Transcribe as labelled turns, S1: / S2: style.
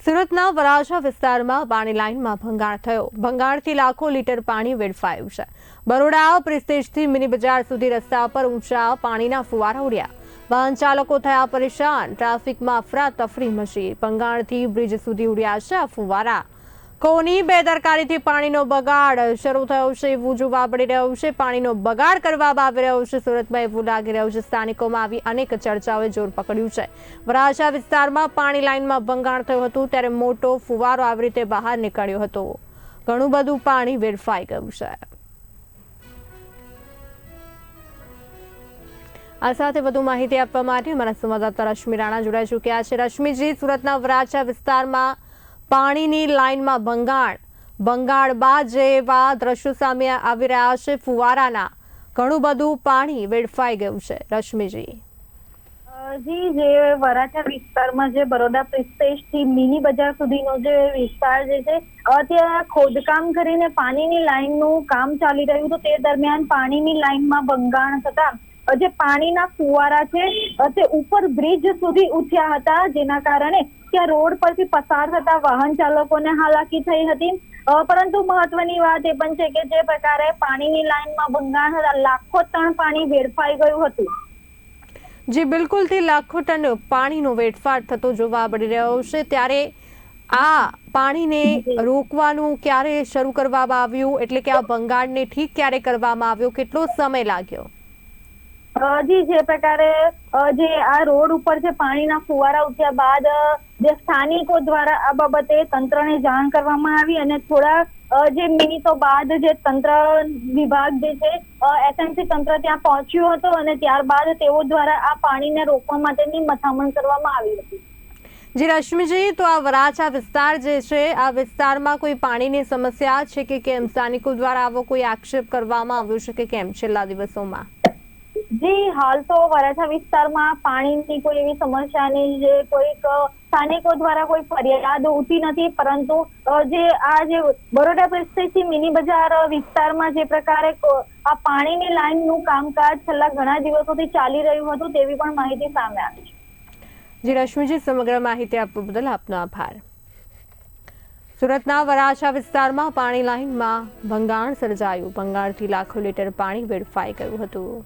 S1: સુરતના વરાછા વિસ્તારમાં પાણી લાઇનમાં ભંગાણ થયો. ભંગાણથી લાખો લીટર પાણી વેડફાયું છે. બરોડા પ્રિસ્ટેજથી મિની બજાર સુધી રસ્તા પર ઊંચા પાણીના ફુવારા ઉડ્યા. વાહન ચાલકો થયા પરેશાન. ટ્રાફિકમાં અફરાતફરી મચી. ભંગાણથી બ્રિજ સુધી ઉડ્યા છે આ ફુવારા. કોની બેદરકારીથી પાણીનો બગાડ શરૂ થયો છે એવું જોવા મળી રહ્યું છે. પાણીનો બગાડ કરવામાં આવી રહ્યો છે. સુરતમાં એવું લાગી રહ્યું છે. સ્થાનિકોમાં આવી અનેક ચર્ચાઓએ જોર પકડ્યું છે. વરાછા વિસ્તારમાં પાણી લાઇનમાં ભંગાણ થયું હતું ત્યારે મોટો ફુવારો આવી રીતે બહાર નીકળ્યો હતો. ઘણું બધું પાણી વેડફાઈ ગયું છે. આ સાથે વધુ માહિતી આપવા માટે અમારા સંવાદદાતા રશ્મિ રાણા જોડાઈ ચૂક્યા છે. રશ્મિજી, સુરતના વરાછા વિસ્તારમાં પાણીની લાઇનમાં ભંગાણ બાદ જેવા દ્રશ્યો સામે આવી રહ્યા છે. ફુવારાના ઘણું બધું પાણી વેડફાઈ ગયું છે. રશ્મિજી,
S2: જે વરાછા વિસ્તારમાં જે બરોડા પ્રિસ્ટેજ થી મિની બજાર સુધીનો જે વિસ્તાર જે છે ત્યાં ખોદકામ કરીને પાણીની લાઇનનું કામ ચાલી રહ્યું હતું. તે દરમિયાન પાણીની લાઇનમાં ભંગાણ થતા જે પાણીના ફુવારા છે તે ઉપર બ્રિજ સુધી ઉઠ્યા હતા, જેના કારણે ત્યાં રોડ પરથી પસાર થતા વાહન ચાલકોને હાલાકી થઈ હતી. પરંતુ મહત્વની વાત એ પણ છે કે જે પ્રકારે પાણીની લાઇનમાં ભંગાણ થતા લાખો ટન પાણી વેડફાઈ ગયું હતું.
S1: જે બિલકુલથી લાખો ટન પાણીનો વેડફાટ થતો જોવા મળી રહ્યો છે. ત્યારે આ પાણીને રોકવાનું ક્યારે શરૂ કરવામાં આવ્યું, એટલે કે આ ભંગાણને ઠીક ક્યારે કરવામાં આવ્યો, કેટલો સમય લાગ્યો?
S2: જે પ્રકારે જે આ રોડ ઉપર જે પાણીના ફુવારા ઉઠ્યા બાદ જે સ્થાનિકો દ્વારા આ બાબતે તંત્રને જાણ કરવામાં આવી અને થોડા જે મિનિટો બાદ જે તંત્ર વિભાગ જે છે એસએમસી તંત્ર ત્યાં પહોંચ્યું હતું અને ત્યારબાદ તેઓ દ્વારા આ પાણીને રોકવા માટેની મથામણ કરવામાં આવી હતી.
S1: જી રશ્મિજી, તો આ વરાછા વિસ્તાર જે છે આ વિસ્તારમાં કોઈ પાણીની સમસ્યા છે કે કેમ? સ્થાનિકો દ્વારા આવો કોઈ આક્ષેપ કરવામાં આવ્યો છે કે કેમ છેલ્લા દિવસોમાં?
S2: જી, હાલ તો વરાછા વિસ્તારમાં પાણીની કોઈ એવી સમસ્યા નહીં. જે કોઈક સ્થાનિકો દ્વારા કોઈ ફરિયાદ ઉઠી નથી, પરંતુ જે બરોડા પ્રિસ્ટેજથી મિની બજાર વિસ્તારમાં જે પ્રકારે આ પાણીની લાઇનનું કામકાજ છેલ્લા ઘણા દિવસોથી ચાલી રહ્યું હતું તેવી પણ માહિતી સામે આવી છે.
S1: જી રશ્મિજી, સમગ્ર માહિતી આપવા બદલ આપનો આભાર. સુરતના વરાછા વિસ્તારમાં પાણી લાઇનમાં ભંગાણ સર્જાયું. ભંગાણથી લાખો લીટર પાણી વેડફાઈ ગયું હતું.